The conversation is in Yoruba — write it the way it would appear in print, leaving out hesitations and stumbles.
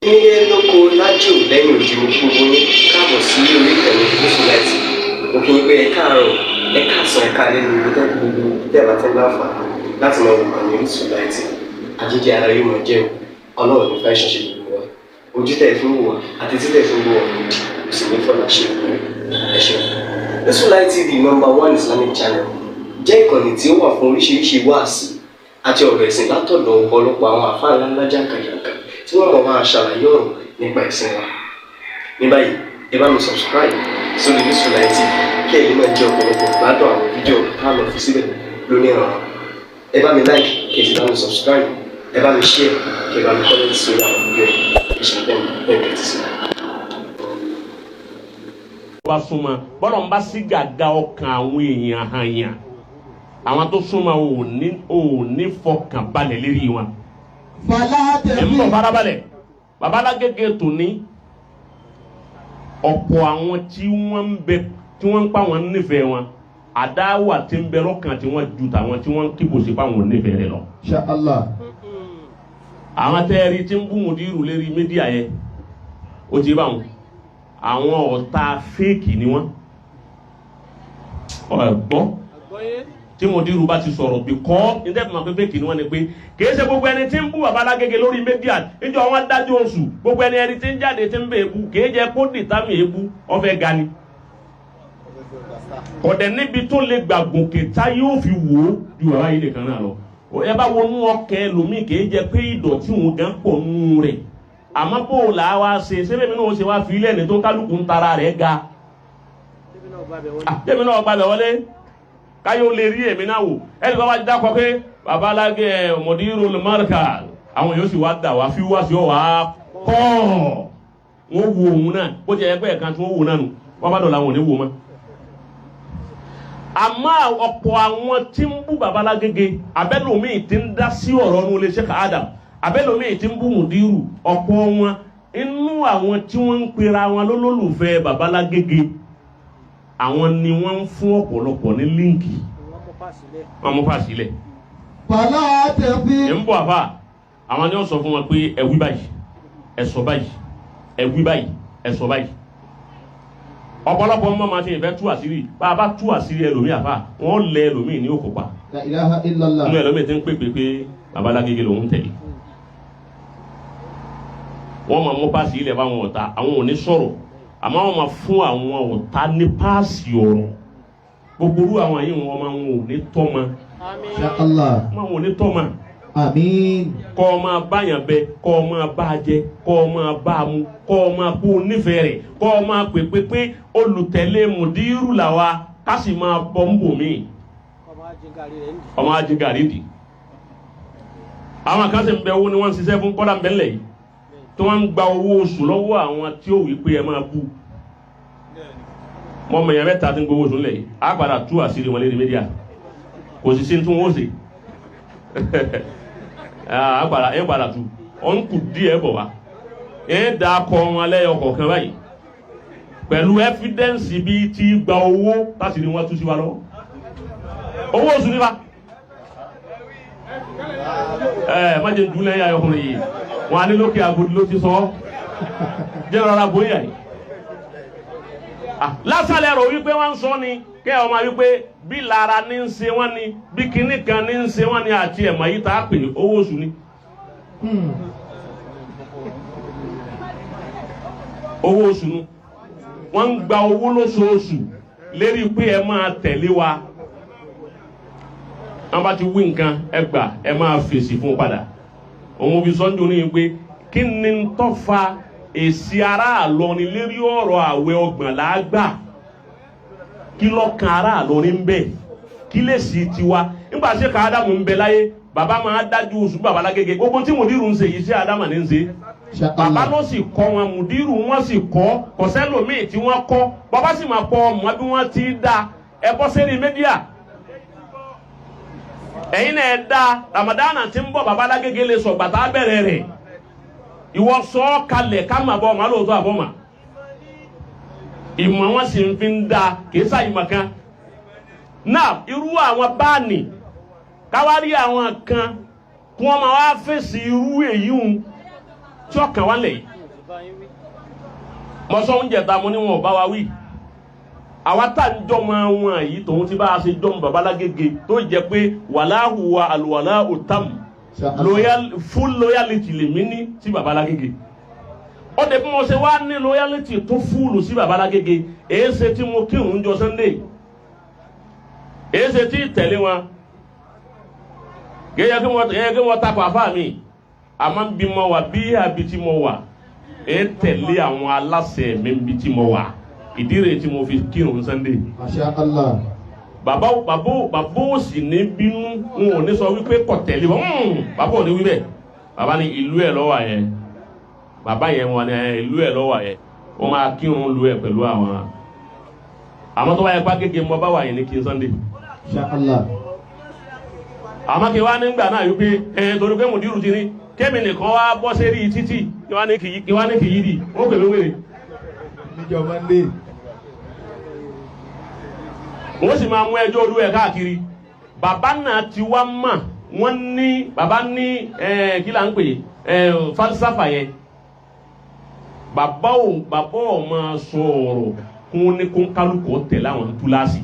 Nílé lóko lájò lẹ́yìn òdì mo kí gbogbo yín káàbọ̀ sí orí ìkànnì Orísunláìtì. Mo kí yín pé ẹ káàárọ̀, ẹ káàsán, ẹ káalẹ́ ní ibi tẹ́lẹ̀ gbogbo tẹ́lẹ̀ àti láǹfààní láti máa wò ìkànnì Orísunláìtì. Àjíjẹ ara yóò máa jẹun, Ọlọ́run ní fẹ́ ṣọṣẹ́ gbogbo wa. Ojú tẹ̀ fi ń wò wá àti títẹ̀ fi ń wò wá lòdì, kò sì ní fọ́nà ṣe ẹ ṣeun. Orísunláìtì TV #1 Islamic channel jẹ́ ìkànnì tí ó wà fún oríṣiríṣi wáàsí àti ọ̀rọ̀ ẹ̀sìn látọ̀dọ̀ ọ̀pọ̀lọpọ̀ àwọn àfáà ńláńlá jàǹkàjàǹkà tí wọ́n mọ̀ máa ṣàlàyé ọ̀rọ̀ nípa ẹ̀sìn wa. Ní báyìí, ẹ bá mi subscribe sórí Orísunláìtì kí ẹ lè máa jẹ ọ̀pọ̀lọpọ̀ gbádùn àwọn fídíò táwọn fi síbẹ̀ lónìí ọ̀rọ̀. Ẹ bá mi like kí ẹ sì bá mi subscribe, ẹ bá mi share kí ẹ bá mi comment sórí àwọn fídíò yìí. Ìṣẹ̀lẹ̀ bẹ́ẹ̀ ti sí. Wá súnmọ́ bọ́dọ̀ ń bá sí gàgà ọkàn àwọn èèyàn àhàyàn àwọn tó súnmọ́ ò ní fọkàn balẹ̀ lérí wọn. ẹ̀ ń bọ̀ farabalẹ̀ babalágége tòní ọ̀pọ̀ àwọn tí wọ́n ń bẹ tí wọ́n ń pa wọn nífẹ̀ẹ́ wọn àdáwà tí ń bẹ lọ́kàn tí wọ́n ju tàwọn tí wọ́n ń kíbo sí pa wọn nífẹ̀ẹ́ rẹ lọ. Insha Allah. àwọn tẹ́ẹ̀rí tí ń bú mùdírù lérí mídíà yẹn ó ti bá wọn àwọn ọ̀tá fẹ́ẹ̀kì ni wọ́n ọ̀gbọ́n tí mùdírù bá ti sọ̀rọ̀ bí kọ́ nítorí máa pé fẹ́ẹ̀kì ni wọ́n ni pé kìí ṣe gbogbo ẹni tí ń bú babalágége lórí mídíà níjọ wọn dájú oṣù gbogbo ẹni tí ń jáde tí ń bẹ ebú kìí jẹ kó dìtámì ebú ọfẹ gani kọ̀dẹ̀ níbi tó lè gbàgùnkè tá yóò fi wò ó ju bàbá yìí nìkan náà lọ ẹ bá wọnú ọkẹ́ lómi kìí jẹ pé ìdọ̀tí òun gan pọ̀ nù rẹ̀ àmọ́ bó o là á wá ṣe sẹ́fẹ̀ mi náà ṣe wá fi ilẹ̀ ní tó kálukú ń tara rẹ̀ ga jẹ́mi náà gbàgbẹ́ wọlé káyọ̀ lè rí èmi náà wò ẹni bá wá dákọ̀ pé babalágé mọ̀dírò lẹ́mọ́rìkà àwọn yóò sì wá dà wá fi wá sí ọ wá kọ́ wọ́n wo òun náà bó jẹ́ ẹgbẹ́ ẹ̀kan tí wọ́n wò náà nù wọ́n bá dọ̀la wọn ò ní wò mọ́. àmọ́ ọ̀pọ̀ àwọn tí ń bú babalágége abẹ́lòmíì ti ń dá sí ọ̀rọ̀ ọ̀nù lè ṣe ká Adam abẹ́lòmíì ti ń bú mùdírù ọ̀pọ̀ wọn inú àwọn tí wọ́n ń pera wọn lólùfẹ́ babalágége àwọn ni wọ́n ń fún ọ̀pọ̀lọpọ̀ ní líǹkì wọ́n mú pàṣẹ ilẹ̀. Fàlà tẹ̀fí. ẹ̀ ń bọ̀ àbá àwọn ni wọ́n sọ fún wọn pé ẹ wí báyìí ẹ sọ báyìí ẹ wí báyìí ẹ sọ báyìí. ọ̀pọ̀lọpọ̀ ọmọ máa ti ìfẹ́ tú àṣírí bá a bá tú àṣírí ẹlòmíì àbá wọ́n lẹ ẹlòmíì ní òkùpa. La ilaha illallah. inú ẹlòmíì ti ń pèpè pé babalágége lòún tẹ̀lé. wọ́n máa mú pàṣẹ ilẹ̀ fáwọn ọ̀tá àwọn ò ní sọ̀rọ̀ àmọ́ wọ́n máa fún àwọn ọ̀tá ní páàsì ọ̀rọ̀ gbogbo orú àwọn yìí wọn máa ń wò ní tọ́mọ Insha Allah. máa wò ní tọ́mọ Àmín. kọ́ ọ máa báyàn bẹ kọ́ ọ máa bá a jẹ kọ́ ọ máa bá a mu kọ́ ọ máa kó nífẹ̀ẹ́ rẹ̀ kọ́ ọ máa pèpè pé olùtẹ̀lé mùdírù làwa ká sì máa bọ́ ń bò míì ọmọ ajigari dì àwọn kan sì ń bẹ owó ni wọ́n ń ṣiṣẹ́ fún kọ́dà ń bẹ ńlẹ̀ yìí tí wọ́n ń gba owó oṣù lọ́wọ́ àwọn tí ó wí pé ẹ máa bú mọ́ mẹ́yàn mẹ́ta tí ń gbowó oṣù ńlẹ̀ yìí á padà tú àṣírí wọn lérí mídíà kò sì sí tí wọ́n ó ṣe ẹ padà tú ọ̀n kù díẹ̀ bọ̀ wá ẹ dà kọ́ wọn lẹ́yọ kọ̀ọ̀kan báyìí pẹ̀lú ẹ́fídẹ́ǹsì bíi ti gba owó láti rí wọn tú sí wa lọ́wọ́ owó oṣù nípa má jẹ́ dúlẹ̀ yà ọkùnrin yìí wọn á ní lókè àgòdì ló ti sọ jẹ́ rárá bóyá yìí lásàlẹ̀ rò wípé wọ́n ń sọ ni kẹ́ ọmọ wípé bí lára ní ń ṣe wọ́n ni bí kinní kan ní ń ṣe wọ́n ni àti ẹ̀mọ̀ yìí tá a pè owó oṣù ni owó oṣù nu wọ́n ń gba owó lóṣooṣù lérí pé ẹ máa tẹ̀lé wa wọ́n bá ti wí nǹkan ẹ gbà ẹ máa fèsì fún padà òun fi sọ́njú ní pé kí ni ń tọ́fa èsì aráàlọ́ ni lérí ọ̀rọ̀ àwẹ̀ ọgbọ̀n làágbà kí lọ́kàn aráàlọ́ ní ń bẹ̀ kí lè sí tiwa nígbà tí ká Ádámù ń bẹ láyé bàbá máa dájú oṣù babalágége gbogbo tí mùdírù ń ṣe yìí sí Ádámù ní ń ṣe bàbá ló sì kọ́ wọn mùdírù wọn sì kọ́ kọ̀sẹ́lòmíì tí wọ́n kọ́ bàbá sì máa kọ́ ọmọ bí wọ́n ti dá ẹ bọ́ sẹ́rí mídíà ẹ̀yin náà ẹ̀ dá Ramadana tí ń bọ̀ babalágége lè sọ gbàtà bẹ̀rẹ̀ rẹ̀ ìwọ sọ kalẹ̀ ká mà bọ̀ ọmọ alóòótọ́ àbọ̀mà ìmọ̀ wọn sì ń fi ń da kìí sá ìmọ̀ kan náà irú àwọn báàní káwárí àwọn kan kí wọ́n máa wá fèsì irú èyí ń tí ọkàn wá lẹ̀ yìí mo sọ oúnjẹ ta mo ní wọn ò bá wa wí àwa tá ń jọmọ wọn yìí tòun ti bá a ṣe jọmọ babalágége tó jẹ́ pé wàláhù wa àlùwàlá òtám full loyalty lèmi ní sí babalágége ó de bí mo ṣe wá ní loyalty tó fúlù sí babalágége èé ṣe tí mo kírun jọ Sunday èé ṣe tí tẹ̀lé wọn gẹ́gẹ́ kí wọ́n takọ̀ àfáà mi àmọ́ bí mo wà bí àbí tí mo wà èé tẹ̀lé àwọn aláṣẹ mi bí tí mo wà ìdí rẹ̀ tí mo fi kírun Sunday. Masha Allah. bàbá ò sì ní bínú n ò ní sọ wípé kò tẹ̀lé wọn bàbá ò ní wí bẹ́ẹ̀ bàbá ní ìlú ẹ̀ lọ́wọ́ yẹn bàbá yẹn wọn ní ìlú ẹ̀ lọ́wọ́ yẹn wọ́n máa kírun lu ẹ̀ pẹ̀lú àwọn àmọ́ tó bá yẹ pàgẹ́gẹ́ mọ́ bá wà yẹn ní kí Sunday. Masha Allah. àmọ́ kí wá nígbà náà wípé torí pé mùdírù ti ní kémi nìkan wá bọ́ sérí títì kí wá ní kìí dì ó pè mí wèrè. Níjọ́ Monday. wọ́n sì máa mú ẹjọ́ olú ẹ̀ káàkiri bàbá náà ti wá mà wọ́n ní bàbá ní kí là ń pè falsafa yẹn bàbá ò máa sọ ọ̀rọ̀ kún ní kún kálukú tẹ̀lé àwọn túláàsì